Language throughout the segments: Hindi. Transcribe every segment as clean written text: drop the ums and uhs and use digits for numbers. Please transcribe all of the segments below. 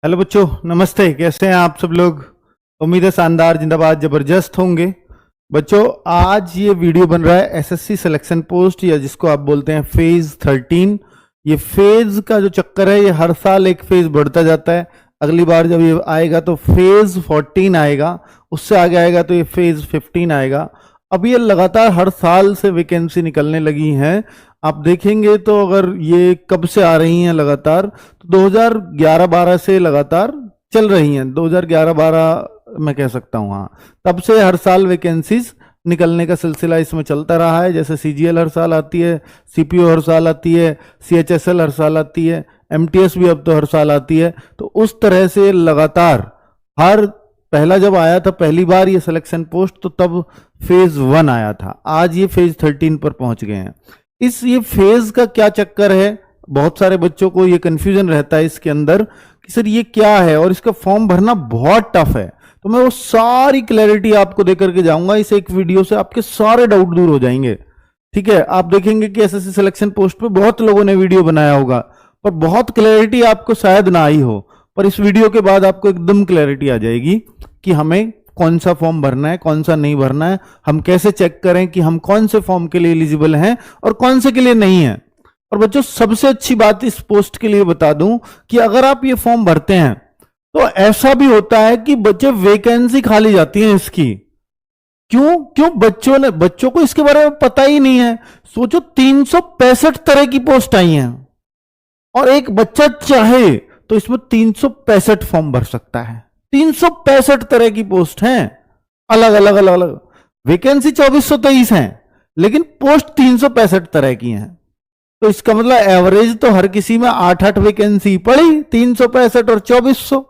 हेलो बच्चों, नमस्ते। कैसे हैं आप सब लोग? उम्मीद है शानदार, जिंदाबाद, जबरदस्त होंगे। बच्चों, आज ये वीडियो बन रहा है एसएससी सिलेक्शन पोस्ट, या जिसको आप बोलते हैं फेज 13। ये फेज का जो चक्कर है, ये हर साल एक फेज बढ़ता जाता है। अगली बार जब ये आएगा तो फेज 14 आएगा, उससे आगे आएगा तो ये फेज 15 आएगा। अब ये लगातार हर साल से वैकेंसी निकलने लगी हैं। आप देखेंगे तो अगर ये कब से आ रही हैं लगातार, तो 2011-12 से लगातार चल रही हैं। 2011-12 मैं कह सकता हूँ, हाँ, तब से हर साल वैकेंसीज निकलने का सिलसिला इसमें चलता रहा है। जैसे सीजीएल हर साल आती है, सीपीओ हर साल आती है, सीएचएसएल हर साल आती है, एमटीएस भी अब तो हर साल आती है। तो उस तरह से लगातार हर पहला जब आया था पहली बार ये सिलेक्शन पोस्ट, तो तब फेज 1 आया था। आज ये फेज 13 पर पहुंच गए हैं। ये फेज का क्या चक्कर है, बहुत सारे बच्चों को ये कंफ्यूजन रहता है इसके अंदर कि सर ये क्या है, और इसका फॉर्म भरना बहुत टफ है। तो मैं वो सारी क्लैरिटी आपको देकर के जाऊंगा इस एक वीडियो से, आपके सारे डाउट दूर हो जाएंगे। ठीक है, आप देखेंगे कि एसएससी सिलेक्शन पोस्ट पे बहुत लोगों ने वीडियो बनाया होगा, पर बहुत क्लैरिटी आपको शायद ना आई हो। पर इस वीडियो के बाद आपको एकदम क्लैरिटी आ जाएगी कि हमें कौन सा फॉर्म भरना है, कौन सा नहीं भरना है, हम कैसे चेक करें कि हम कौन से फॉर्म के लिए एलिजिबल हैं और कौन से के लिए नहीं है। और बच्चों, सबसे अच्छी बात इस पोस्ट के लिए बता दूं कि अगर आप ये फॉर्म भरते हैं तो ऐसा भी होता है कि बच्चे वैकेंसी खाली जाती है इसकी। क्यों बच्चों को इसके बारे में पता ही नहीं है। सोचो, 365 तरह की पोस्ट आई हैं, और एक बच्चा चाहे तो इसमें 365 फॉर्म भर सकता है। 365 तरह की पोस्ट हैं, अलग अलग अलग अलग। वैकेंसी 2423 हैं, लेकिन पोस्ट 365 तरह की हैं। तो इसका मतलब एवरेज तो हर किसी में 8-8 वैकेंसी पड़ी, 365 और 2400,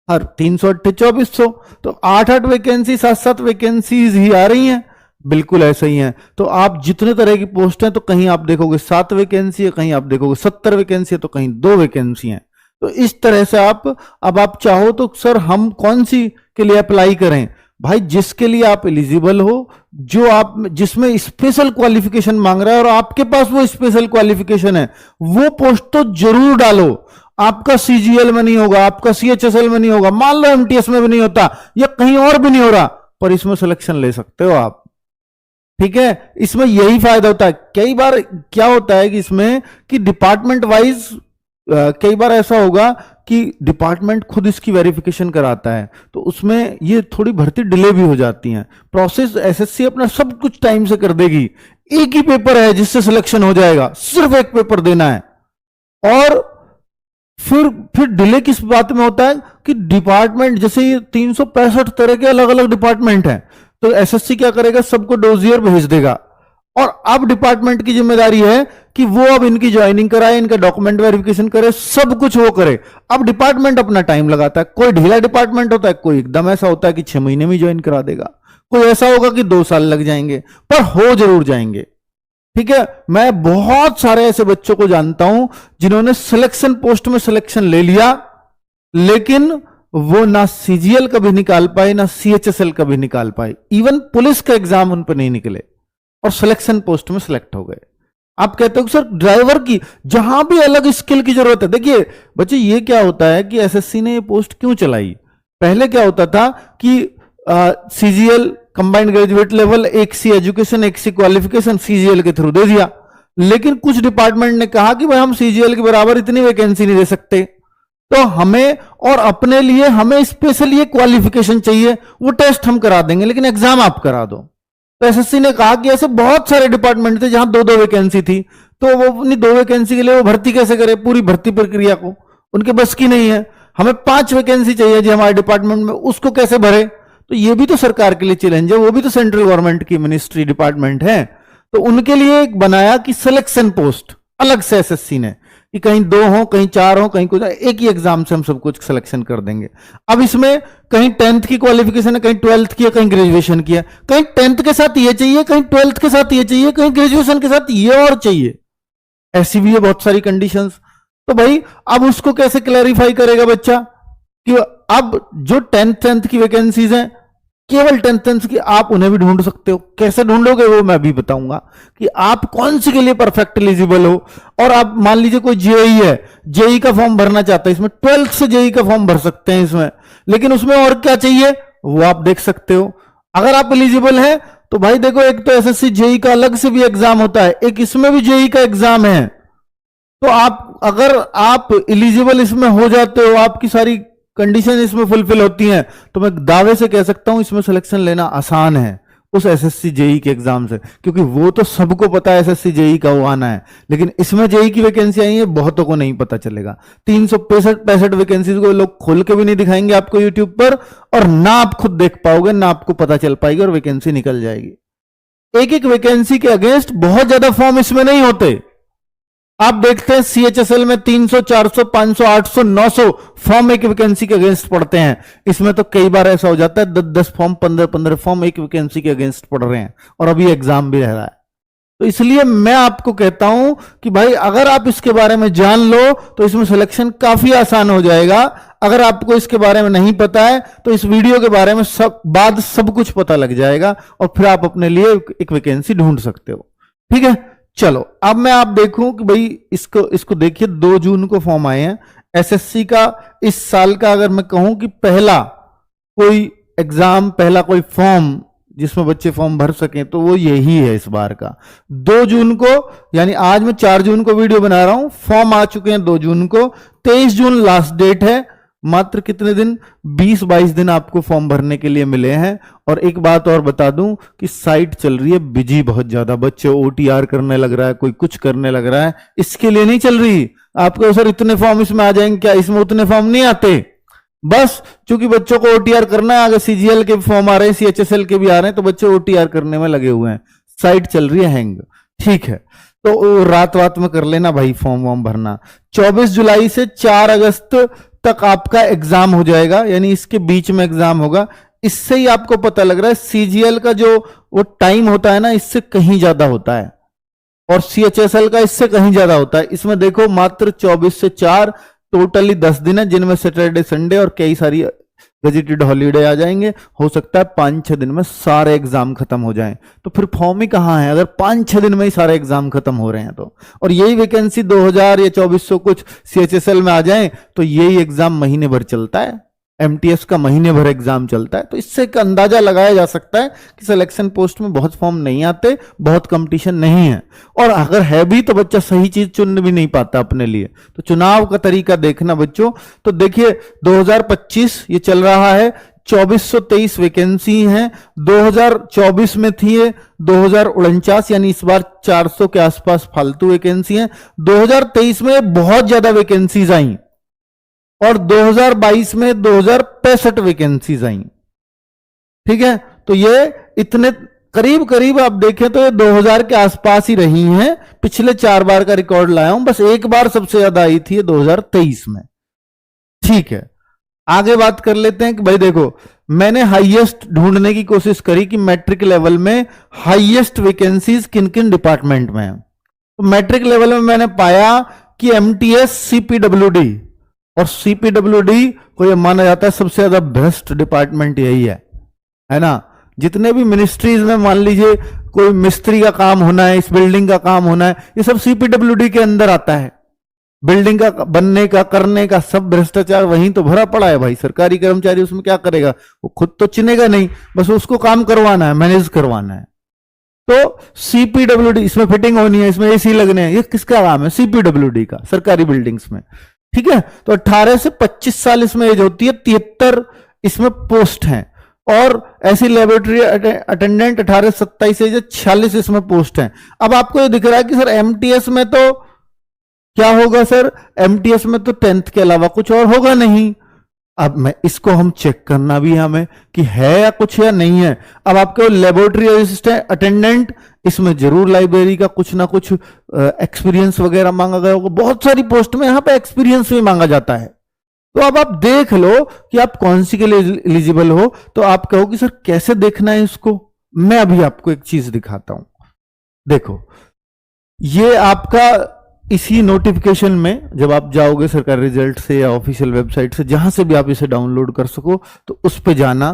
हर 308 2400, तो 8-8 वैकेंसी, 7-7 वैकेंसीज ही आ रही हैं। बिल्कुल ऐसा ही है। तो आप जितने तरह की पोस्ट हैं, तो कहीं आप देखोगे 7 वैकेंसी है, कहीं आप देखोगे 70 वैकेंसी है, तो कहीं 2 वैकेंसी हैं। तो इस तरह से अब आप चाहो तो सर हम कौन सी के लिए अप्लाई करें? भाई, जिसके लिए आप एलिजिबल हो, जो आप जिसमें स्पेशल क्वालिफिकेशन मांग रहा है और आपके पास वो स्पेशल क्वालिफिकेशन है, वो पोस्ट तो जरूर डालो। आपका सीजीएल में नहीं होगा, आपका सीएचएसएल में नहीं होगा, मान लो एमटीएस में भी नहीं होता, या कहीं और भी नहीं हो रहा, पर इसमें सिलेक्शन ले सकते हो आप। ठीक है, इसमें यही फायदा होता है। कई बार क्या होता है कि इसमें कि डिपार्टमेंट वाइज कई बार ऐसा होगा कि डिपार्टमेंट खुद इसकी वेरिफिकेशन कराता है, तो उसमें ये थोड़ी भर्ती डिले भी हो जाती है। प्रोसेस एसएससी अपना सब कुछ टाइम से कर देगी। एक ही पेपर है जिससे सिलेक्शन हो जाएगा, सिर्फ एक पेपर देना है। और फिर डिले किस बात में होता है कि डिपार्टमेंट, जैसे ये 365 तरह के अलग अलग डिपार्टमेंट हैं, तो एसएससी क्या करेगा, सबको डोजियर भेज देगा। और अब डिपार्टमेंट की जिम्मेदारी है कि वो अब इनकी ज्वाइनिंग कराए, इनका डॉक्यूमेंट वेरिफिकेशन करे, सब कुछ वो करे। अब डिपार्टमेंट अपना टाइम लगाता है। कोई ढीला डिपार्टमेंट होता है, कोई एकदम ऐसा होता है कि 6 महीने में ज्वाइन करा देगा, कोई ऐसा होगा कि 2 साल लग जाएंगे, पर हो जरूर जाएंगे। ठीक है, मैं बहुत सारे ऐसे बच्चों को जानता हूं जिन्होंने सिलेक्शन पोस्ट में सिलेक्शन ले लिया, लेकिन वो ना सीजीएल कभी निकाल पाए, ना सीएचएसएल कभी निकाल पाए। इवन पुलिस का एग्जाम उन पर नहीं निकले, और सिलेक्शन पोस्ट में सिलेक्ट हो गए। आप कहते हो सर ड्राइवर की, जहां भी अलग स्किल की जरूरत है। देखिए बच्चे, ये क्या होता है कि एसएससी ने ये पोस्ट क्यों चलाई? पहले क्या होता था कि सीजीएल कंबाइंड ग्रेजुएट लेवल, एक सी एजुकेशन, एक सी क्वालिफिकेशन, सीजीएल के थ्रू दे दिया। लेकिन कुछ डिपार्टमेंट ने कहा कि भाई हम सीजीएल के बराबर इतनी वैकेंसी नहीं दे सकते, तो हमें और अपने लिए हमें स्पेशल ये क्वालिफिकेशन चाहिए। वो टेस्ट हम करा देंगे, लेकिन एग्जाम आप करा दो। तो एसएससी ने कहा कि ऐसे बहुत सारे डिपार्टमेंट थे जहां 2-2 वैकेंसी थी, तो वो अपनी 2 वैकेंसी के लिए वो भर्ती कैसे करे, पूरी भर्ती प्रक्रिया को उनके बस की नहीं है। हमें 5 वैकेंसी चाहिए जी हमारे डिपार्टमेंट में, उसको कैसे भरे? तो ये भी तो सरकार के लिए चैलेंज है, वो भी तो सेंट्रल गवर्नमेंट की मिनिस्ट्री डिपार्टमेंट है। तो उनके लिए एक बनाया कि सिलेक्शन पोस्ट अलग से एसएससी ने, कि कहीं 2 हो, कहीं 4 हो, कहीं कुछ, एक ही एग्जाम से हम सब कुछ सिलेक्शन कर देंगे। अब इसमें कहीं 10th की क्वालिफिकेशन है, कहीं 12th की है, कहीं ग्रेजुएशन की है, कहीं 10th के साथ ये चाहिए, कहीं 12th के साथ ये चाहिए, कहीं ग्रेजुएशन के साथ ये और चाहिए। ऐसी भी है बहुत सारी कंडीशंस। तो भाई अब उसको कैसे क्लैरिफाई करेगा बच्चा कि अब जो 10th की वैकेंसीज हैं, केवल 10th की, आप उन्हें भी ढूंढ सकते हो। कैसे ढूंढोगे वो मैं भी बताऊंगा कि आप कौन सी के लिए परफेक्ट एलिजिबल हो। और आप मान लीजिए कोई जेई है, जेई का फॉर्म भरना चाहता है, इसमें 12th से जेई का फॉर्म भर सकते हैं इसमें, लेकिन उसमें और क्या चाहिए वो आप देख सकते हो। अगर आप एलिजिबल हैं तो भाई देखो, एक तो एसएससी जेई का अलग से भी एग्जाम होता है, एक इसमें भी जेई का एग्जाम है। तो आप अगर आप एलिजिबल इसमें हो जाते हो, आपकी सारी कंडीशन इसमें फुलफिल होती हैं, तो मैं दावे से कह सकता हूं इसमें सिलेक्शन लेना आसान है उस एसएससी जेई के एग्जाम से, क्योंकि वो तो सबको पता है एसएससी जेई का वो आना है, लेकिन इसमें जेई की वैकेंसी आई है बहुतों को नहीं पता चलेगा। 365 वैकेंसीज को लोग खोल के भी नहीं दिखाएंगे आपको यूट्यूब पर, और ना आप खुद देख पाओगे, ना आपको पता चल पाएगी, और वैकेंसी निकल जाएगी। एक एक वैकेंसी के अगेंस्ट बहुत ज्यादा फॉर्म इसमें नहीं होते। आप देखते हैं सीएचएसएल में 300, 400, 500, 800, 900 फॉर्म एक वैकेंसी के अगेंस्ट पड़ते हैं। इसमें तो कई बार ऐसा हो जाता है 10-10 फॉर्म, 15-15 फॉर्म एक वैकेंसी के अगेंस्ट पड़ रहे हैं, और अभी एग्जाम भी रह रहा है। तो इसलिए मैं आपको कहता हूं कि भाई अगर आप इसके बारे में जान लो तो इसमें सिलेक्शन काफी आसान हो जाएगा। अगर आपको इसके बारे में नहीं पता है तो इस वीडियो के बारे में सब कुछ पता लग जाएगा, और फिर आप अपने लिए एक वैकेंसी ढूंढ सकते हो। ठीक है, चलो अब मैं आप देखूं कि भाई इसको देखिए, 2 जून को फॉर्म आए हैं एसएससी का। इस साल का अगर मैं कहूं कि पहला कोई एग्जाम, पहला कोई फॉर्म जिसमें बच्चे फॉर्म भर सकें, तो वो यही है इस बार का। 2 जून को, यानी आज मैं 4 जून को वीडियो बना रहा हूं, फॉर्म आ चुके हैं 2 जून को। 23 जून लास्ट डेट है। मात्र कितने दिन, 20-22 दिन आपको फॉर्म भरने के लिए मिले हैं। और एक बात और बता दूं कि साइट चल रही है बिजी बहुत ज्यादा, बच्चे ओटीआर करने लग रहा है, कोई कुछ करने लग रहा है, इसके लिए नहीं चल रही। आपको सर इतने फॉर्म इसमें आ जाएंगे, क्या इसमें उतने फॉर्म नहीं आते? बस चूंकि बच्चों को ओटीआर करना है, आगे सीजीएल के फॉर्म आ रहे हैं, सीएचएसएल के भी आ रहे हैं, तो बच्चे ओटीआर करने में लगे हुए हैं। साइट चल रही है हैंग। ठीक है, तो रात में कर लेना भाई फॉर्म वॉर्म भरना। 24 जुलाई से 4 अगस्त तक आपका एग्जाम हो जाएगा, यानी इसके बीच में एग्जाम होगा। इससे ही आपको पता लग रहा है सीजीएल का जो वो टाइम होता है ना, इससे कहीं ज्यादा होता है, और सीएचएसएल का इससे कहीं ज्यादा होता है। इसमें देखो मात्र 24 से 4 टोटली 10 दिन है, जिनमें सैटरडे संडे और कई सारी गजेटेड हॉलीडे आ जाएंगे। हो सकता है 5-6 दिन में सारे एग्जाम खत्म हो जाएं, तो फिर फॉर्म ही कहां है अगर 5-6 दिन में ही सारे एग्जाम खत्म हो रहे हैं तो। और यही वैकेंसी 2000 या 2400 कुछ सीएचएसएल में आ जाएं तो यही एग्जाम महीने भर चलता है, एमटीएस का महीने भर एग्जाम चलता है। तो इससे एक अंदाजा लगाया जा सकता है कि सिलेक्शन पोस्ट में बहुत फॉर्म नहीं आते, बहुत कंपटीशन नहीं है, और अगर है भी तो बच्चा सही चीज चुन भी नहीं पाता अपने लिए। तो चुनाव का तरीका देखना बच्चों। तो देखिए 2025 ये चल रहा है, 2423 वैकेंसी हैं। 2024 में थी 2049, यानी इस बार 400 के आसपास फालतू वैकेंसी हैं। 2023 में बहुत ज्यादा वैकेंसीज आई, और 2022 में 2065 वैकेंसीज आई। ठीक है, तो ये इतने करीब करीब आप देखें तो ये 2000 के आसपास ही रही हैं। पिछले 4 बार का रिकॉर्ड लाया हूं, बस एक बार सबसे ज्यादा आई थी 2023 में। ठीक है, आगे बात कर लेते हैं कि भाई देखो, मैंने हाईएस्ट ढूंढने की कोशिश करी कि मैट्रिक लेवल में हाईएस्ट वैकेंसीज किन किन डिपार्टमेंट में है। तो मैट्रिक लेवल में मैंने पाया कि एमटीएस, सीपीडब्ल्यूडी, और सीपीडब्ल्यूडी को यह माना जाता है सबसे ज्यादा बेस्ट डिपार्टमेंट यही है ना। जितने भी मिनिस्ट्रीज में मान लीजिए कोई मिस्त्री का काम होना है, इस बिल्डिंग का काम होना है, ये सब सीपीडब्ल्यूडी के अंदर आता है। बिल्डिंग का बनने का, करने का, सब भ्रष्टाचार वहीं तो भरा पड़ा है भाई। सरकारी कर्मचारी उसमें क्या करेगा, वो खुद तो चुनेगा नहीं, बस उसको काम करवाना है, मैनेज करवाना है। तो सीपीडब्ल्यूडी, इसमें फिटिंग होनी है, इसमें एसी लगने हैं, ये किसका काम है? सीपीडब्ल्यूडी का, सरकारी बिल्डिंग्स में। ठीक है, तो 18 से 25 साल इसमें एज होती है। 73 इसमें पोस्ट हैं, और ऐसी लेबोरेटरी अटेंडेंट 18 से 27 एज, 46 इसमें पोस्ट हैं। अब आपको ये दिख रहा है कि सर एमटीएस में तो क्या होगा? सर एमटीएस में तो 10th के अलावा कुछ और होगा नहीं। अब मैं इसको हम चेक करना भी है हमें कि है या कुछ या नहीं है। अब आपको लेबोरेटरी असिस्टेंट अटेंडेंट, इसमें जरूर लाइब्रेरी का कुछ ना कुछ एक्सपीरियंस वगैरह मांगा गया होगा। बहुत सारी पोस्ट में यहां पे एक्सपीरियंस भी मांगा जाता है। तो अब आप देख लो कि आप कौन सी के लिए एलिजिबल हो। तो आप कहो कि सर कैसे देखना है इसको? मैं अभी आपको एक चीज दिखाता हूं। देखो, ये आपका इसी नोटिफिकेशन में जब आप जाओगे सरकारी रिजल्ट से या ऑफिशियल वेबसाइट से, जहां से भी आप इसे डाउनलोड कर सको, तो उस पे जाना।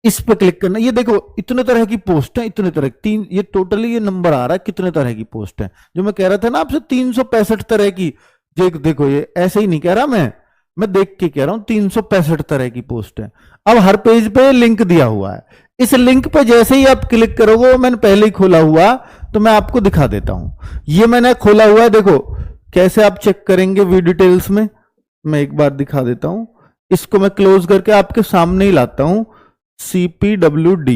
इस पे क्लिक करना। ये देखो इतने तरह की पोस्ट है, इतने तरह तीन, ये टोटली ये नंबर आ रहा है कितने तरह की पोस्ट है। जो मैं कह रहा था ना आपसे 365 तरह की, देखो ये ऐसे ही नहीं कह रहा मैं देख के कह रहा हूं 365 तरह की पोस्ट है। अब हर पेज पे लिंक दिया हुआ है, इस लिंक पे जैसे ही आप क्लिक करोगे, मैंने पहले ही खोला हुआ तो मैं आपको दिखा देता हूं। ये मैंने खोला हुआ है, देखो कैसे आप चेक करेंगे व्यू डिटेल्स में, मैं एक बार दिखा देता हूं। इसको मैं क्लोज करके आपके सामने ही लाता हूं, CPWD।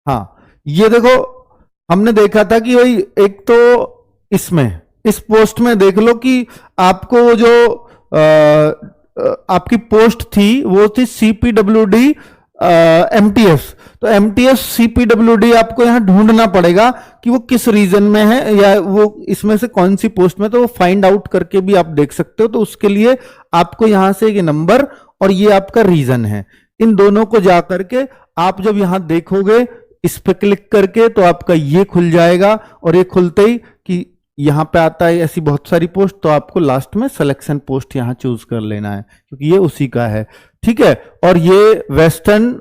हाँ ये देखो, हमने देखा था कि भाई एक तो इसमें इस पोस्ट में देख लो कि आपको जो आपकी पोस्ट थी वो थी CPWD MTS। तो MTS CPWD आपको यहां ढूंढना पड़ेगा कि वो किस रीजन में है या वो इसमें से कौन सी पोस्ट में, तो वो फाइंड आउट करके भी आप देख सकते हो। तो उसके लिए आपको यहां से ये नंबर और ये आपका रीजन है, इन दोनों को जाकर के आप जब यहां देखोगे इस पे क्लिक करके तो आपका ये खुल जाएगा। और ये खुलते ही कि यहां पे आता है ऐसी बहुत सारी पोस्ट, तो आपको लास्ट में सिलेक्शन पोस्ट यहां चूज कर लेना है क्योंकि ये उसी का है, ठीक है। और ये वेस्टर्न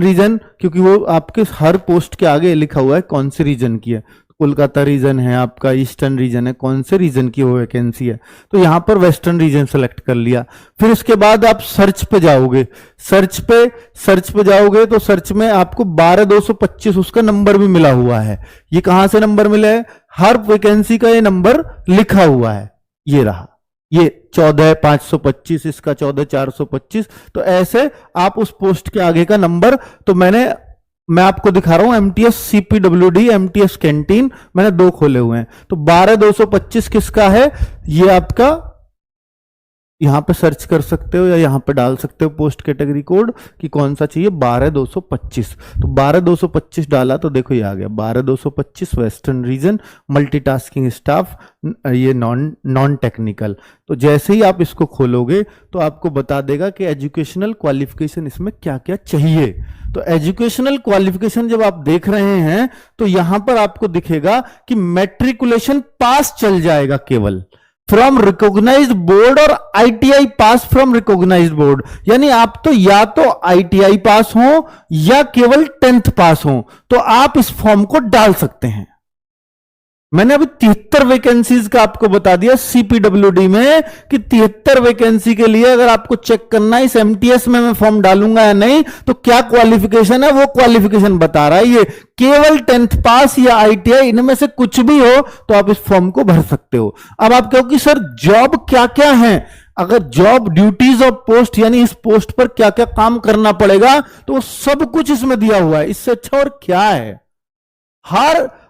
रीजन क्योंकि वो आपके हर पोस्ट के आगे लिखा हुआ है कौन से रीजन की है। कोलकाता रीजन है आपका, ईस्टर्न रीजन है, कौन से रीजन की वो वैकेंसी है, तो यहां पर वेस्टर्न रीजन सेलेक्ट कर लिया। फिर उसके बाद आप सर्च पे जाओगे, सर्च पे जाओगे तो सर्च में आपको 12225 उसका नंबर भी मिला हुआ है। ये कहां से नंबर मिला है, हर वैकेंसी का ये नंबर लिखा हुआ है, ये रहा, ये 14525, इसका 14425। तो ऐसे आप उस पोस्ट के आगे का नंबर, तो मैं आपको दिखा रहा हूं MTS CPWD MTS कैंटीन, मैंने दो खोले हुए हैं। तो 12225 किसका है, ये आपका यहां पे सर्च कर सकते हो या यहां पे डाल सकते हो पोस्ट कैटेगरी कोड कि कौन सा चाहिए, 12225। तो 12225 डाला तो देखो ये आ गया 12225 वेस्टर्न रीजन मल्टीटास्किंग स्टाफ, ये नॉन टेक्निकल। तो जैसे ही आप इसको खोलोगे तो आपको बता देगा कि एजुकेशनल क्वालिफिकेशन इसमें क्या क्या चाहिए। तो एजुकेशनल क्वालिफिकेशन जब आप देख रहे हैं तो यहां पर आपको दिखेगा कि मैट्रिकुलेशन पास चल जाएगा केवल फ्रॉम रिकॉग्नाइज्ड बोर्ड और ITI pass from recognised board, यानी आप तो या तो ITI पास हो या केवल 10th पास हो तो आप इस फॉर्म को डाल सकते हैं। मैंने अभी 73 वैकेंसीज का आपको बता दिया CPWD में कि 73 वैकेंसी के लिए अगर आपको चेक करना है इस MTS में मैं फॉर्म डालूंगा या नहीं, तो क्या क्वालिफिकेशन है वो क्वालिफिकेशन बता रहा है ये, केवल 10th पास या ITI इनमें से कुछ भी हो तो आप इस फॉर्म को भर सकते हो। अब आप कहो कि सर जॉब क्या क्या है, अगर जॉब ड्यूटीज और पोस्ट यानी इस पोस्ट पर क्या क्या काम करना पड़ेगा तो सब कुछ इसमें दिया हुआ है, इससे अच्छा और क्या है।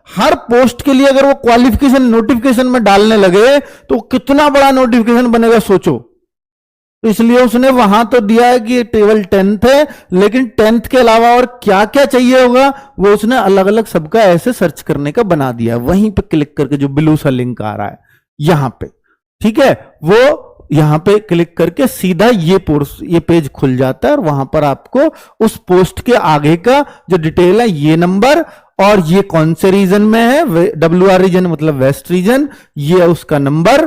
हर पोस्ट के लिए अगर वो क्वालिफिकेशन नोटिफिकेशन में डालने लगे तो कितना बड़ा नोटिफिकेशन बनेगा सोचो। तो इसलिए उसने वहां तो दिया है कि केवल 10th है, लेकिन 10th के अलावा और क्या क्या चाहिए होगा वो उसने अलग अलग सबका ऐसे सर्च करने का बना दिया। वहीं पे क्लिक करके जो ब्लू सा लिंक आ रहा है यहां पे, ठीक है, वो यहां पे क्लिक करके सीधा ये पेज खुल जाता है और वहां पर आपको उस पोस्ट के आगे का जो डिटेल है, ये नंबर और ये कौन से रीजन में है, WR रीजन मतलब वेस्ट रीजन, ये उसका नंबर,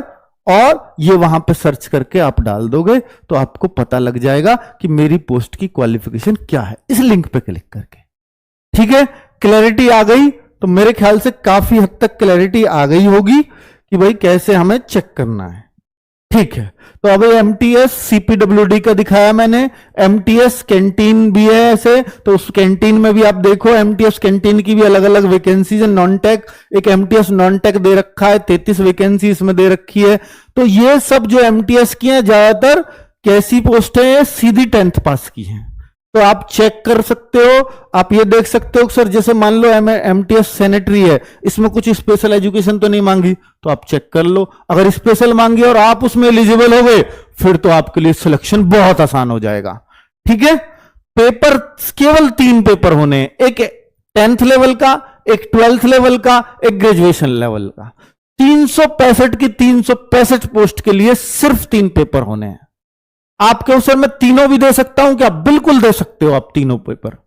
और ये वहां पे सर्च करके आप डाल दोगे तो आपको पता लग जाएगा कि मेरी पोस्ट की क्वालिफिकेशन क्या है इस लिंक पे क्लिक करके। ठीक है, क्लैरिटी आ गई? तो मेरे ख्याल से काफी हद तक क्लैरिटी आ गई होगी कि भाई कैसे हमें चेक करना है। ठीक है, तो अब MTS CPWD का दिखाया मैंने, MTS कैंटीन भी है ऐसे, तो उस कैंटीन में भी आप देखो MTS कैंटीन की भी अलग अलग वैकेंसीज है। नॉन टेक एक MTS नॉन टेक दे रखा है, 33 वैकेंसी इसमें दे रखी है। तो ये सब जो MTS की है ज्यादातर कैसी पोस्ट है, सीधी 10th पास की है। तो आप चेक कर सकते हो, आप ये देख सकते हो सर जैसे मान लो MTS सैनिटरी है, इसमें कुछ स्पेशल एजुकेशन तो नहीं मांगी, तो आप चेक कर लो। अगर स्पेशल मांगी और आप उसमें एलिजिबल हो गए फिर तो आपके लिए सिलेक्शन बहुत आसान हो जाएगा। ठीक है, पेपर केवल 3 पेपर होने, एक 10th लेवल का, एक 12th लेवल का, एक ग्रेजुएशन लेवल का। 365 की 365 पोस्ट के लिए सिर्फ 3 पेपर होने हैं। आपके अवसर में तीनों भी दे सकता हूं क्या? बिल्कुल दे सकते हो आप तीनों पेपर।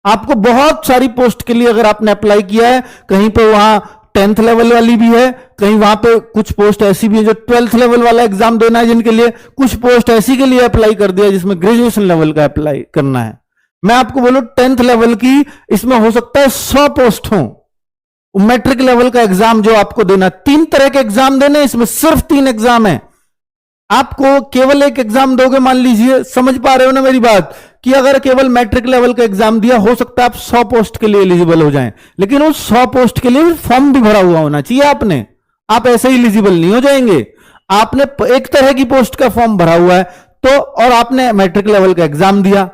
आपको बहुत सारी पोस्ट के लिए अगर आपने अप्लाई किया है, कहीं पे वहां 10th लेवल वाली भी है, कहीं वहां पे कुछ पोस्ट ऐसी भी है जो 12th लेवल वाला एग्जाम देना है जिनके लिए, कुछ पोस्ट ऐसी के लिए अप्लाई कर दिया जिसमें ग्रेजुएशन लेवल का अप्लाई करना है। मैं आपको बोलूं 10th लेवल की, इसमें हो सकता है 100 पोस्ट हो। मैट्रिक लेवल का एग्जाम जो आपको देना, 3 तरह के एग्जाम देने, इसमें सिर्फ 3 एग्जाम है। आपको केवल एक एग्जाम दोगे, मान लीजिए, समझ पा रहे हो ना मेरी बात, कि अगर केवल मैट्रिक लेवल का एग्जाम दिया, हो सकता है आप 100 पोस्ट के लिए एलिजिबल हो जाएं, लेकिन उस 100 पोस्ट के लिए फॉर्म भी भरा हुआ होना चाहिए आपने। आप ऐसे ही एलिजिबल नहीं हो जाएंगे। आपने एक तरह की पोस्ट का फॉर्म भरा हुआ है तो, और आपने मैट्रिक लेवल का एग्जाम दिया,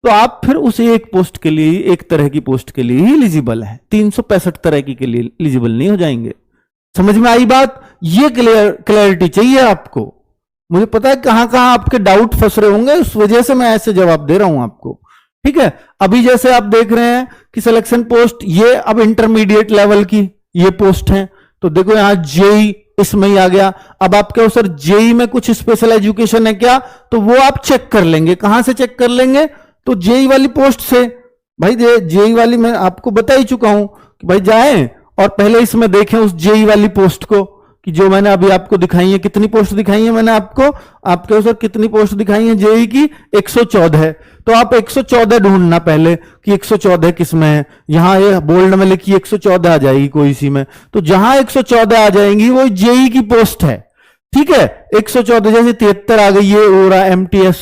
तो आप फिर उस एक पोस्ट के लिए, एक तरह की पोस्ट के लिए ही एलिजिबल है। 365 तरह की के लिए एलिजिबल नहीं हो जाएंगे। समझ में आई बात? ये क्लैरिटी चाहिए आपको। मुझे पता है कहां कहां आपके डाउट फंस रहे होंगे, उस वजह से मैं ऐसे जवाब दे रहा हूं आपको। ठीक है, अभी जैसे आप देख रहे हैं कि सिलेक्शन पोस्ट, ये अब इंटरमीडिएट लेवल की ये पोस्ट है, तो देखो यहां जेई इसमें ही आ गया। अब आप कहो सर जेई में कुछ स्पेशल एजुकेशन है क्या, तो वो आप चेक कर लेंगे। कहां से चेक कर लेंगे? तो जेई वाली पोस्ट से। भाई जेई वाली मैं आपको बता ही चुका हूं कि भाई जाएं और पहले इसमें देखें उस जेई वाली पोस्ट को, कि जो मैंने अभी आपको दिखाई है। कितनी पोस्ट दिखाई है मैंने आपको? आपके सर कितनी पोस्ट दिखाई है जेई की? 114 है। तो आप 114 ढूंढना पहले कि 114 किस में है। यहां ये बोल्ड में लिखी 114 आ जाएगी कोई सी में, तो जहां 114 आ जाएंगी वो जेई की पोस्ट है। ठीक है, 114 जैसे 73 आ गई, ये हो रहा एमटीएस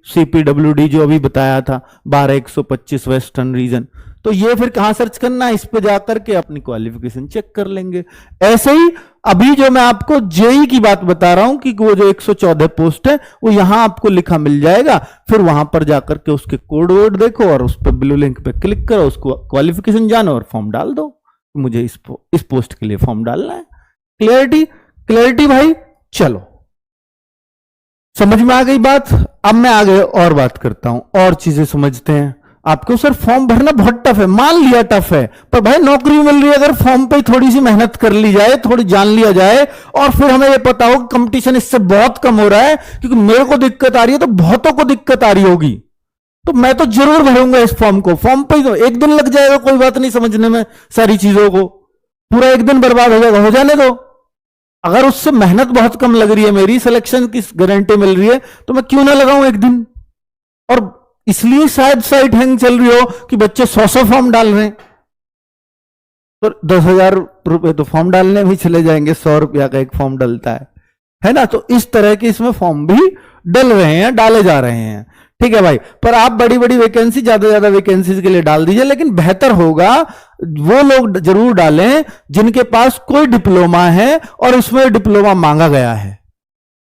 सीपीडब्ल्यूडी जो अभी बताया था 12125 वेस्टर्न रीजन। तो ये फिर कहां सर्च करना है? इस पे जाकर के अपनी क्वालिफिकेशन चेक कर लेंगे। ऐसे ही अभी जो मैं आपको जेई की बात बता रहा हूं कि वो जो 114 पोस्ट है वो यहां आपको लिखा मिल जाएगा। फिर वहां पर जाकर के उसके कोड वर्ड देखो और उस पर ब्लू लिंक पे क्लिक करो, उसको क्वालिफिकेशन जानो और फॉर्म डाल दो। मुझे इस पोस्ट के लिए फॉर्म डालना है। क्लैरिटी भाई? चलो, समझ में आ गई बात। अब मैं आगे और बात करता हूं, और चीजें समझते हैं। आपको सर फॉर्म भरना बहुत टफ है, मान लिया टफ है, पर भाई नौकरी मिल रही है अगर फॉर्म पे थोड़ी सी मेहनत कर ली जाए, थोड़ी जान लिया जाए, और फिर हमें यह पता हो कि कंपटीशन इससे बहुत कम हो रहा है, क्योंकि मेरे को दिक्कत आ रही है तो बहुतों को दिक्कत आ रही होगी, तो मैं तो जरूर भरूंगा इस फॉर्म को। फॉर्म पे तो 1 दिन लग जाएगा, कोई बात नहीं समझने में सारी चीजों को, पूरा 1 दिन बर्बाद हो जाएगा, हो जाने दो। अगर उससे मेहनत बहुत कम लग रही है, मेरी सिलेक्शन की गारंटी मिल रही है, तो मैं क्यों ना लगाऊं 1 दिन। और इसलिए शायद साइट हैंग चल रही हो कि बच्चे 100 फॉर्म डाल रहे हैं, तो 10,000 रुपए तो फॉर्म डालने भी चले जाएंगे। 100 रुपया का एक फॉर्म डलता है ना। तो इस तरह के इसमें फॉर्म भी डल रहे हैं, डाले जा रहे हैं। ठीक है भाई, पर आप बड़ी बड़ी वैकेंसी, ज्यादा वैकेंसीज के लिए डाल दीजिए, लेकिन बेहतर होगा वो लोग जरूर डालें जिनके पास कोई डिप्लोमा है और उसमें डिप्लोमा मांगा गया है,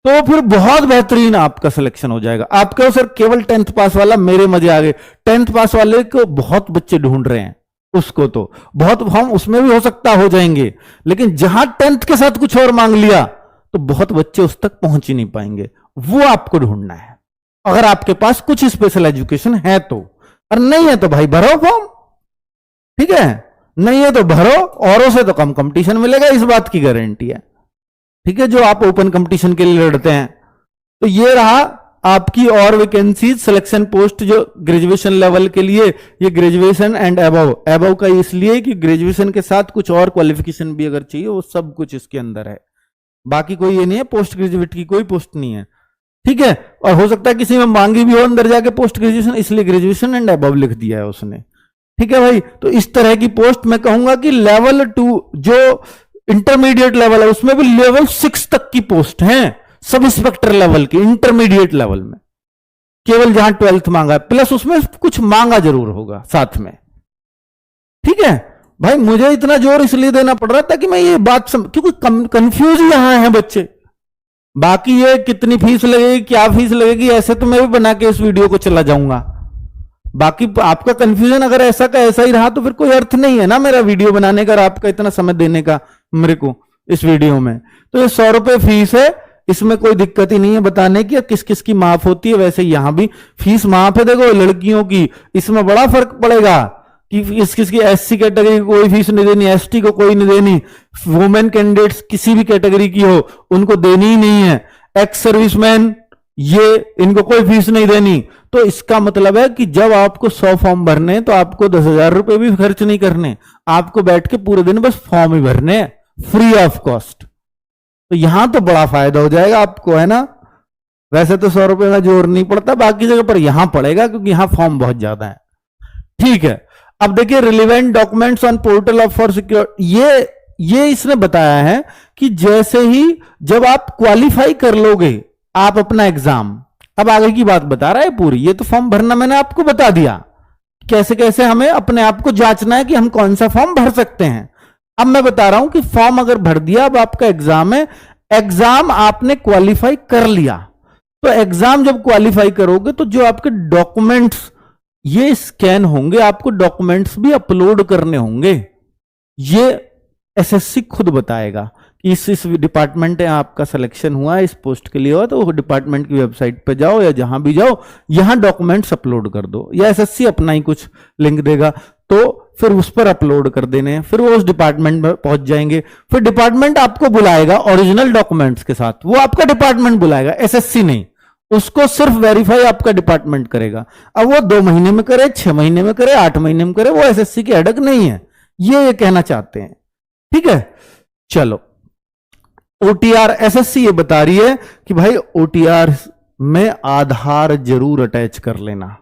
तो फिर बहुत बेहतरीन आपका सिलेक्शन हो जाएगा। आप कहो सर केवल 10th पास वाला, मेरे मजे आ गए। 10th पास वाले को बहुत बच्चे ढूंढ रहे हैं, उसको तो बहुत फॉर्म उसमें भी हो सकता हो जाएंगे, लेकिन जहां 10th के साथ कुछ और मांग लिया तो बहुत बच्चे उस तक पहुंच ही नहीं पाएंगे। वो आपको ढूंढना है, अगर आपके पास कुछ स्पेशल एजुकेशन है तो। और नहीं है तो भाई भरो फॉर्म, ठीक है, नहीं है तो भरो, औरों से तो कम कंपटीशन मिलेगा, इस बात की गारंटी है। ठीक है, जो आप ओपन कंपटीशन के लिए लड़ते हैं। तो ये रहा आपकी और वैकेंसीज, सिलेक्शन पोस्ट जो ग्रेजुएशन लेवल के लिए, ये ग्रेजुएशन एंड अबव का इसलिए कि ग्रेजुएशन के साथ कुछ और क्वालिफिकेशन भी अगर चाहिए, वो सब कुछ इसके अंदर है। बाकी कोई ये नहीं है, पोस्ट ग्रेजुएट की कोई पोस्ट नहीं है। ठीक है, और हो सकता है किसी में मांगी भी हो अंदर जाके पोस्ट ग्रेजुएशन, इसलिए ग्रेजुएशन एंड अबव लिख दिया है उसने। ठीक है भाई, तो इस तरह की पोस्ट मैं कहूंगा कि लेवल 2 जो इंटरमीडिएट लेवल है, उसमें भी लेवल 6 तक की पोस्ट है, सब इंस्पेक्टर लेवल की, इंटरमीडिएट लेवल में, केवल जहां 12th मांगा है, प्लस उसमें कुछ मांगा जरूर होगा साथ में। ठीक है भाई, मुझे इतना जोर इसलिए देना पड़ रहा था कि मैं ये बात क्योंकि कंफ्यूज यहां है बच्चे। बाकी ये कितनी फीस लगेगी, क्या फीस लगेगी, ऐसे तो मैं भी बना के इस वीडियो को चला जाऊंगा। बाकी आपका कंफ्यूजन अगर ऐसा का ऐसा ही रहा तो फिर कोई अर्थ नहीं है ना मेरा वीडियो बनाने का, आपका इतना समय देने का मेरे को इस वीडियो में। तो ये 100 रुपए फीस है, इसमें कोई दिक्कत ही नहीं है बताने की किस किस की माफ होती है। वैसे यहां भी फीस माफ है, देखो लड़कियों की, इसमें बड़ा फर्क पड़ेगा कि इस किसकी एससी कैटेगरी को कोई फीस नहीं देनी, एसटी को कोई नहीं देनी, वुमेन कैंडिडेट्स किसी भी कैटेगरी की हो उनको देनी ही नहीं है, एक्स सर्विसमैन ये इनको कोई फीस नहीं देनी। तो इसका मतलब है कि जब आपको 100 फॉर्म भरने तो आपको 10,000 रुपए भी खर्च नहीं करने, आपको बैठ के पूरे दिन बस फॉर्म ही भरने फ्री ऑफ कॉस्ट। तो यहां तो बड़ा फायदा हो जाएगा आपको, है ना। वैसे तो 100 रुपए में जोर नहीं पड़ता, बाकी जगह पर यहां पड़ेगा क्योंकि यहां फॉर्म बहुत ज्यादा है। ठीक है, अब देखिए relevant documents on portal of for secure, ये इसने बताया है कि जैसे ही जब आप क्वालिफाई कर लोगे आप अपना एग्जाम, अब आगे की बात बता रहा है पूरी, ये तो फॉर्म भरना मैंने आपको बता दिया कैसे कैसे हमें अपने आप को जांचना है कि हम कौन सा फॉर्म भर सकते हैं। अब मैं बता रहा हूं कि फॉर्म अगर भर दिया, अब आपका एग्जाम है, एग्जाम आपने क्वालिफाई कर लिया, तो एग्जाम जब क्वालिफाई करोगे तो जो आपके डॉक्यूमेंट्स ये स्कैन होंगे, आपको डॉक्यूमेंट्स भी अपलोड करने होंगे। ये एसएससी खुद बताएगा कि इस डिपार्टमेंट में आपका सिलेक्शन हुआ है, इस पोस्ट के लिए हुआ, तो वो डिपार्टमेंट की वेबसाइट पे जाओ या जहां भी जाओ, यहां डॉक्यूमेंट्स अपलोड कर दो, या एसएससी अपना ही कुछ लिंक देगा तो फिर उस पर अपलोड कर देने हैं, फिर वो उस डिपार्टमेंट में पहुंच जाएंगे, फिर डिपार्टमेंट आपको बुलाएगा ओरिजिनल डॉक्यूमेंट्स के साथ, वो आपका डिपार्टमेंट बुलाएगा, एसएससी नहीं, उसको सिर्फ वेरीफाई आपका डिपार्टमेंट करेगा। अब वो 2 महीने में करे, 6 महीने में करे, 8 महीने में करे, वो एसएससी की हेडक नहीं है, ये कहना चाहते हैं। ठीक है, चलो ओटीआर, एसएससी ये बता रही है कि भाई ओटीआर में आधार जरूर अटैच कर लेना।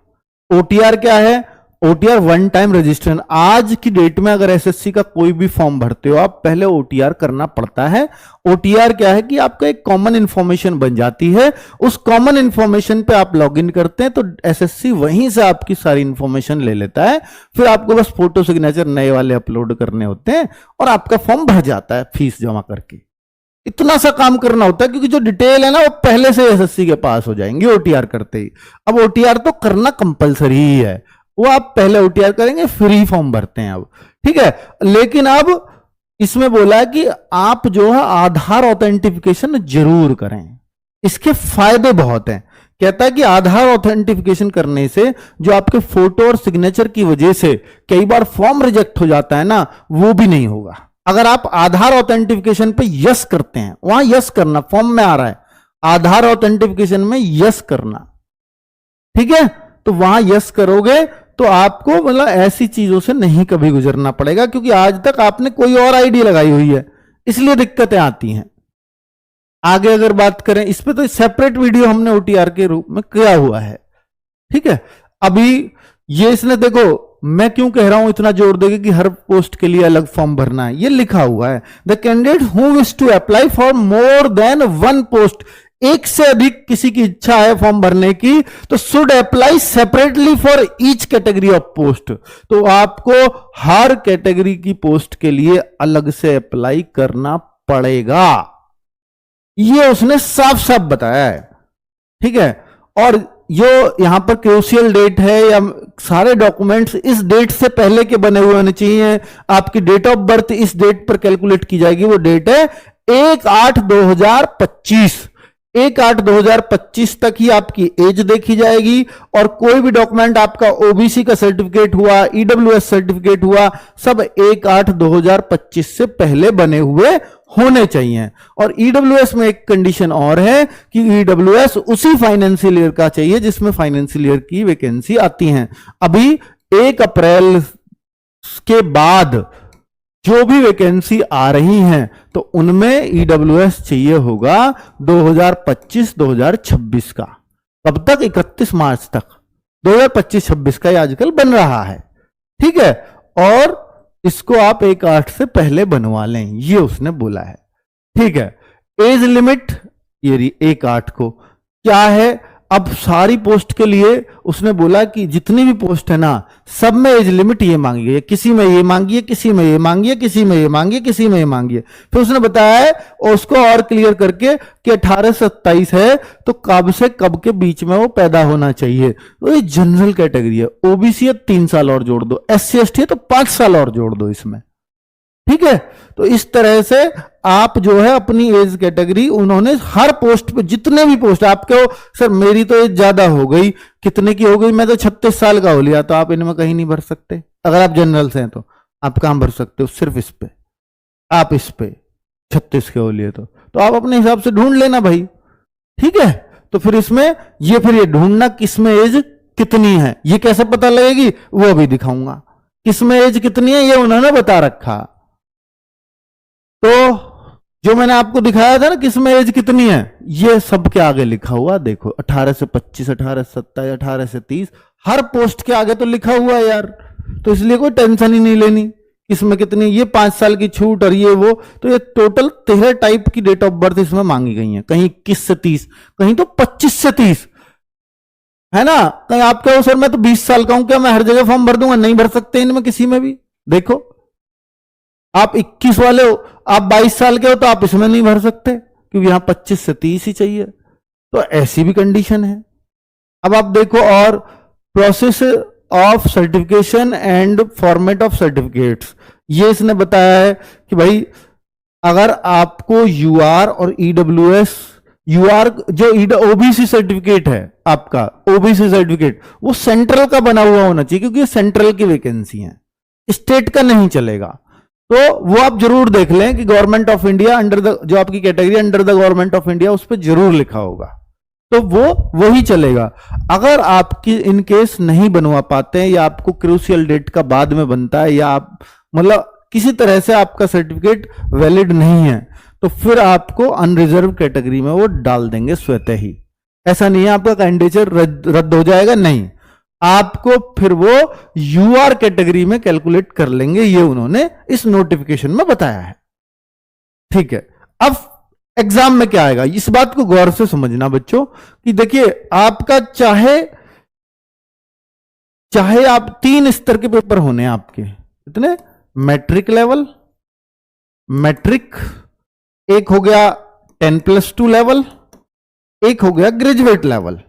ओटीआर क्या है? OTR one time registration. आज की डेट में अगर एसएससी का कोई भी फॉर्म भरते हो आप, पहले ओटीआर करना पड़ता है। ओटीआर क्या है कि आपका एक कॉमन इंफॉर्मेशन बन जाती है, उस कॉमन इंफॉर्मेशन पे आप लॉगिन करते हैं तो एसएससी वहीं से आपकी सारी इंफॉर्मेशन ले लेता है, फिर आपको बस फोटो सिग्नेचर नए वाले अपलोड करने होते हैं और आपका फॉर्म भर जाता है फीस जमा करके। इतना सा काम करना होता है क्योंकि जो डिटेल है ना वो पहले से एसएससी के पास हो जाएंगी ओटीआर करते ही। अब ओटीआर तो करना कंपलसरी ही है, वो आप पहले ओटीआर करेंगे फिर ही फॉर्म भरते हैं अब। ठीक है, लेकिन अब इसमें बोला है कि आप जो है आधार ऑथेंटिफिकेशन जरूर करें, इसके फायदे बहुत हैं। कहता है कि आधार ऑथेंटिफिकेशन करने से जो आपके फोटो और सिग्नेचर की वजह से कई बार फॉर्म रिजेक्ट हो जाता है ना, वो भी नहीं होगा। अगर आप आधार ऑथेंटिफिकेशन पे यस करते हैं, वहां यस करना, फॉर्म में आ रहा है आधार ऑथेंटिफिकेशन में यस करना, ठीक है, तो वहां यस करोगे तो आपको मतलब ऐसी चीजों से नहीं कभी गुजरना पड़ेगा, क्योंकि आज तक आपने कोई और आईडी लगाई हुई है, इसलिए दिक्कतें आती हैं। आगे अगर बात करें इस पे, तो सेपरेट वीडियो हमने ओटीआर के रूप में किया हुआ है। ठीक है, अभी ये इसने देखो, मैं क्यों कह रहा हूं इतना जोर देके कि हर पोस्ट के लिए अलग फॉर्म भरना है, ये लिखा हुआ है the candidate who wish to apply for more than 1 post, एक से अधिक किसी की इच्छा है फॉर्म भरने की तो should apply separately for each category of post, तो आपको हर कैटेगरी की पोस्ट के लिए अलग से अप्लाई करना पड़ेगा, ये उसने साफ साफ बताया है। ठीक है, और जो यहां पर क्रूशियल डेट है या सारे डॉक्यूमेंट्स इस डेट से पहले के बने हुए होने चाहिए, आपकी डेट ऑफ बर्थ इस डेट पर कैलकुलेट की जाएगी, वो डेट है 1/8/2025, 1/8/2025 तक ही आपकी एज देखी जाएगी, और कोई भी डॉक्यूमेंट आपका ओबीसी का सर्टिफिकेट हुआ, ईडब्ल्यूएस सर्टिफिकेट हुआ, सब 1/8/2025 से पहले बने हुए होने चाहिए। और ईडब्ल्यूएस में एक कंडीशन और है कि ईडब्ल्यूएस उसी फाइनेंशियल ईयर का चाहिए जिसमें फाइनेंशियल ईयर की वैकेंसी आती है। अभी 1 अप्रैल के बाद जो भी वैकेंसी आ रही हैं तो उनमें ईडब्ल्यूएस चाहिए होगा 2025-2026 का। कब तक? 31 मार्च तक 2025-26 का ये आजकल बन रहा है। ठीक है, और इसको आप 1/8 से पहले बनवा लें, ये उसने बोला है। ठीक है, एज लिमिट ये 1/8 को क्या है, अब सारी पोस्ट के लिए उसने बोला कि जितनी भी पोस्ट है ना सब में एज लिमिट ये मांगी है, किसी में ये मांगी है, किसी में ये मांगी है, किसी में ये मांगी है, किसी में ये मांगी है। फिर उसने बताया है और उसको और क्लियर करके कि 18 से 27 है तो कब से कब के बीच में वो पैदा होना चाहिए। तो ये जनरल कैटेगरी है, ओबीसी है 3 साल और जोड़ दो, SC ST है तो 5 साल और जोड़ दो इसमें। ठीक है, तो इस तरह से आप जो है अपनी एज कैटेगरी उन्होंने हर पोस्ट पे, जितने भी पोस्ट आपके हो, सर मेरी तो एज ज्यादा हो गई, कितने की हो गई, मैं तो 36 साल का हो लिया, तो आप इनमें कहीं नहीं भर सकते। अगर आप जनरल से हैं तो आप कहां भर सकते हो? सिर्फ इस पे, आप इस पे 36 के हो लिए तो आप अपने हिसाब से ढूंढ लेना भाई। ठीक है, तो फिर इसमें ये ढूंढना किसमें एज कितनी है, ये कैसे पता लगेगी वो भी दिखाऊंगा। किसमें एज कितनी है ये उन्होंने बता रखा। तो जो मैंने आपको दिखाया था ना किसमें एज कितनी है, ये सब के आगे लिखा हुआ देखो, 18 से 25, 18 से 27, 18 से 30, हर पोस्ट के आगे तो लिखा हुआ है यार। तो इसलिए कोई टेंशन ही नहीं लेनी इसमें कितनी, ये 5 साल की छूट और ये वो, तो ये टोटल 13 टाइप की डेट ऑफ बर्थ इसमें मांगी गई है। कहीं 21 से 30, कहीं तो 25 से 30, है ना। कहीं आप कहो सर मैं तो 20 साल का हूं, क्या मैं हर जगह फॉर्म भर दूंगा? नहीं भर सकते इनमें किसी में भी। देखो आप 21 वाले हो, आप 22 साल के हो, तो आप इसमें नहीं भर सकते क्योंकि यहां 25 से 30 ही चाहिए। तो ऐसी भी कंडीशन है। अब आप देखो, और process of certification and format of certificates, ये इसने बताया है कि भाई अगर आपको यूआर और ईडब्ल्यूएस, यूआर जो ओबीसी सर्टिफिकेट है आपका, ओबीसी सर्टिफिकेट वो सेंट्रल का बना हुआ होना चाहिए क्योंकि सेंट्रल की वैकेंसी है, स्टेट का नहीं चलेगा। तो वो आप जरूर देख लें कि government of India under the, जो आपकी category under the government of India, उस पर जरूर लिखा होगा, तो वो ही चलेगा। अगर आपकी इन केस नहीं बनवा पाते हैं या आपको क्रूशियल डेट का बाद में बनता है, या आप मतलब किसी तरह से आपका सर्टिफिकेट वैलिड नहीं है, तो फिर आपको अनरिजर्व कैटेगरी में वो डाल देंगे स्वतः ही। ऐसा नहीं है आपका कैंडिडेचर रद्द हो जाएगा, नहीं, आपको फिर वो यूआर कैटेगरी में कैलकुलेट कर लेंगे, ये उन्होंने इस नोटिफिकेशन में बताया है। ठीक है, अब एग्जाम में क्या आएगा, इस बात को गौर से समझना बच्चों कि देखिए आपका चाहे आप 3 स्तर के पेपर होने हैं आपके, इतने मैट्रिक लेवल, मैट्रिक, एक हो गया 10+2 लेवल, एक हो गया ग्रेजुएट लेवल।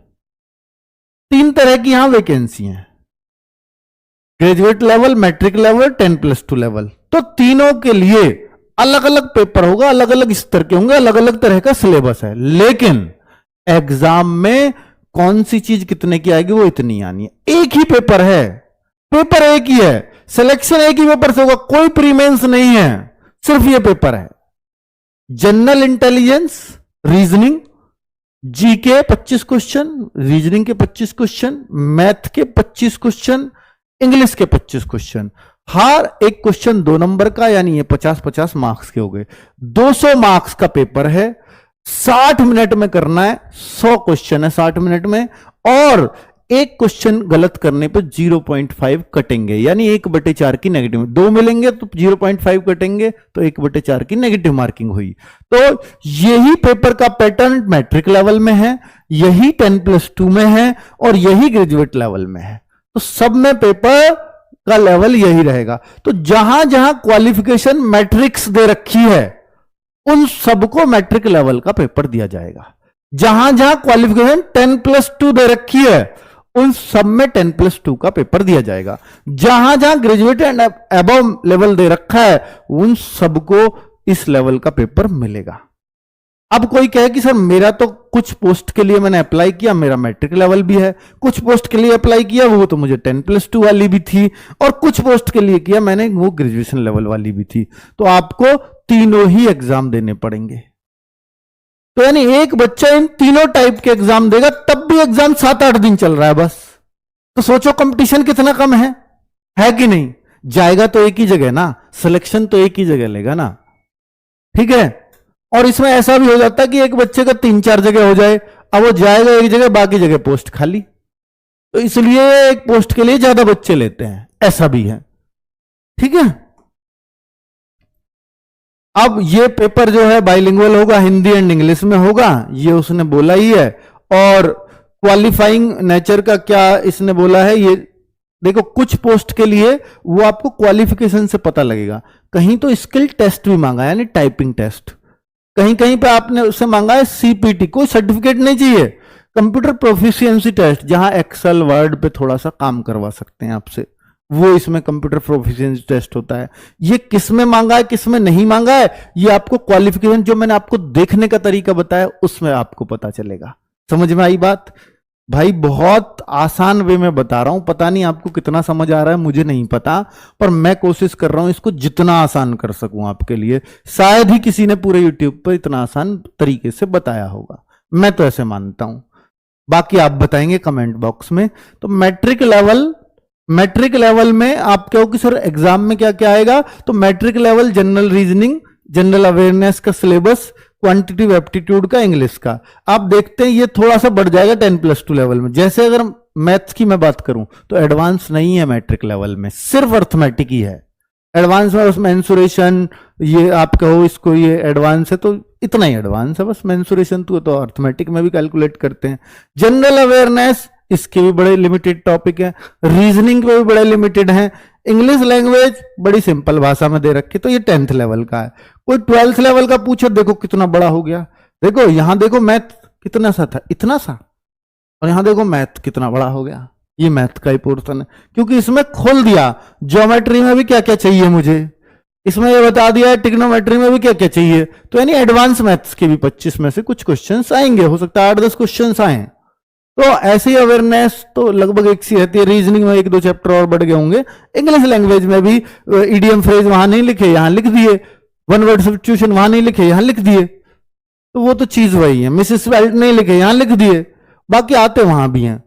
3 तरह की यहां वैकेंसी है, graduate level, matric level, 10+2 level. तो तीनों के लिए अलग अलग पेपर होगा, अलग अलग स्तर के होंगे, अलग अलग तरह का सिलेबस है, लेकिन एग्जाम में कौन सी चीज कितने की आएगी वो इतनी आनी है। एक ही पेपर है, पेपर एक ही है, सिलेक्शन एक ही पेपर से होगा, कोई प्रीमेंस नहीं है, सिर्फ ये पेपर है। General intelligence, reasoning, GK 25 question, reasoning के 25 क्वेश्चन, मैथ के 25 क्वेश्चन, इंग्लिश के 25 क्वेश्चन। हर एक क्वेश्चन 2 नंबर का, यानी ये 50-50 मार्क्स के हो गए। 200 मार्क्स का पेपर है, 60 मिनट में करना है, 100 क्वेश्चन है 60 मिनट में, और एक क्वेश्चन गलत करने पर 0.5 कटेंगे, यानी 1/4 की नेगेटिव, 2 मिलेंगे तो 0.5 कटेंगे, तो 1/4 की नेगेटिव मार्किंग हुई। तो यही पेपर का पैटर्न मैट्रिक लेवल में है, यही 10+2 में है, और यही ग्रेजुएट लेवल में है। तो सब में पेपर का लेवल यही रहेगा। तो जहां जहां क्वालिफिकेशन मैट्रिक्स दे रखी है उन सबको मैट्रिक लेवल का पेपर दिया जाएगा। जहां जहां क्वालिफिकेशन 10+2 दे रखी है उन सब में 10+2 का पेपर दिया जाएगा। जहां जहां ग्रेजुएट एंड अबव लेवल दे रखा है उन सबको इस लेवल का पेपर मिलेगा। अब कोई कहे कि सर मेरा तो कुछ पोस्ट के लिए मैंने अप्लाई किया, मेरा मैट्रिक लेवल भी है, कुछ पोस्ट के लिए अप्लाई किया वो तो मुझे 10+2 वाली भी थी, और कुछ पोस्ट के लिए किया मैंने वो ग्रेजुएशन लेवल वाली भी थी, तो आपको तीनों ही एग्जाम देने पड़ेंगे। तो यानी एक बच्चा इन तीनों टाइप के एग्जाम देगा, तब भी एग्जाम 7-8 दिन चल रहा है बस। तो सोचो कंपटीशन कितना कम है कि नहीं? जाएगा तो एक ही जगह ना, सिलेक्शन तो एक ही जगह लेगा ना, ठीक है। और इसमें ऐसा भी हो जाता है कि एक बच्चे का 3-4 जगह हो जाए, अब वो जाएगा एक जगह, बाकी जगह पोस्ट खाली, तो इसलिए एक पोस्ट के लिए ज्यादा बच्चे लेते हैं, ऐसा भी है, ठीक है। अब ये पेपर जो है बाइलिंगुअल होगा, हिंदी एंड इंग्लिश में होगा, ये उसने बोला ही है। और क्वालिफाइंग नेचर का क्या इसने बोला है, ये देखो कुछ पोस्ट के लिए वो आपको क्वालिफिकेशन से पता लगेगा, कहीं तो स्किल टेस्ट भी मांगा है, यानी टाइपिंग टेस्ट, कहीं कहीं पे आपने उससे मांगा है सीपीटी, कोई सर्टिफिकेट नहीं चाहिए, कंप्यूटर प्रोफिशिएंसी टेस्ट, जहां एक्सेल वर्ड पे थोड़ा सा काम करवा सकते हैं आपसे, वो इसमें कंप्यूटर प्रोफिशिएंसी टेस्ट होता है। ये किस में मांगा है किस में नहीं मांगा है, ये आपको क्वालिफिकेशन जो मैंने आपको देखने का तरीका बताया उसमें आपको पता चलेगा। समझ में आई बात? भाई बहुत आसान वे में बता रहा हूं, पता नहीं आपको कितना समझ आ रहा है, मुझे नहीं पता, पर मैं कोशिश कर रहा हूं इसको जितना आसान कर सकूं आपके लिए। शायद ही किसी ने पूरे यूट्यूब पर इतना आसान तरीके से बताया होगा, मैं तो ऐसे मानता हूं, बाकी आप बताएंगे कमेंट बॉक्स में। तो मैट्रिक लेवल में आप कहो कि सर एग्जाम में क्या क्या आएगा, तो matric level general reasoning general awareness का सिलेबस, क्वांटिटिव एप्टीट्यूड का, इंग्लिश का। आप देखते हैं ये थोड़ा सा बढ़ जाएगा 10+2 लेवल में। जैसे अगर मैथ्स की मैं बात करूं तो एडवांस नहीं है मैट्रिक लेवल में, सिर्फ अर्थमेटिक ही है। एडवांस में बस मेंसुरेशन, ये आप कहो इसको ये एडवांस है तो इतना ही एडवांस है, बस मेंसुरेशन तो अर्थमेटिक में भी कैलकुलेट करते हैं। जनरल अवेयरनेस इसके भी बड़े लिमिटेड टॉपिक है, रीजनिंग पे भी बड़े लिमिटेड हैं, इंग्लिश लैंग्वेज बड़ी सिंपल भाषा में दे रखी, तो ये 10th लेवल का है। कोई 12th लेवल का पूछो, देखो कितना बड़ा हो गया। देखो यहां देखो मैथ कितना सा था, इतना सा, और यहां देखो मैथ कितना बड़ा हो गया। ये मैथ का ही पोर्शन है, क्योंकि इसमें खोल दिया ज्योमेट्री में भी क्या क्या चाहिए मुझे, इसमें ये बता दिया ट्रिग्नोमेट्री में भी क्या क्या चाहिए। तो यानी एडवांस मैथ्स के भी 25 में से कुछ क्वेश्चंस आएंगे, हो सकता है 8-10 क्वेश्चंस आए। तो ऐसी अवेयरनेस तो लगभग एक सी रहती है। रीजनिंग में 1-2 चैप्टर और बढ़ गए होंगे। इंग्लिश लैंग्वेज में भी इडियम फ्रेज वहां नहीं लिखे, यहां लिख दिए। वन वर्ड सब्स्टिट्यूशन वहां नहीं लिखे, यहां लिख दिए। तो वो तो चीज वही है। मिसेस वेल्ट नहीं लिखे, यहां लिख दिए, बाकी आते वहां भी हैं।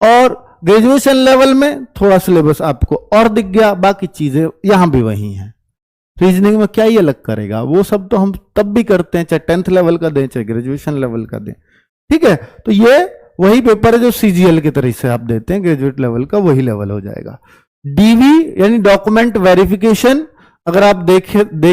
और ग्रेजुएशन लेवल में थोड़ा सिलेबस आपको और दिख गया, बाकी चीजें यहां भी वही हैं। रीजनिंग में क्या ही अलग करेगा, वो सब तो हम तब भी करते हैं, चाहे 10th लेवल का दें चाहे ग्रेजुएशन लेवल का दें। ठीक है, तो ये वही पेपर है जो सीजीएल के तरह से आप देते हैं, ग्रेजुएट लेवल का वही लेवल हो जाएगा। डीवी यानी डॉक्यूमेंट वेरिफिकेशन, अगर आप देखें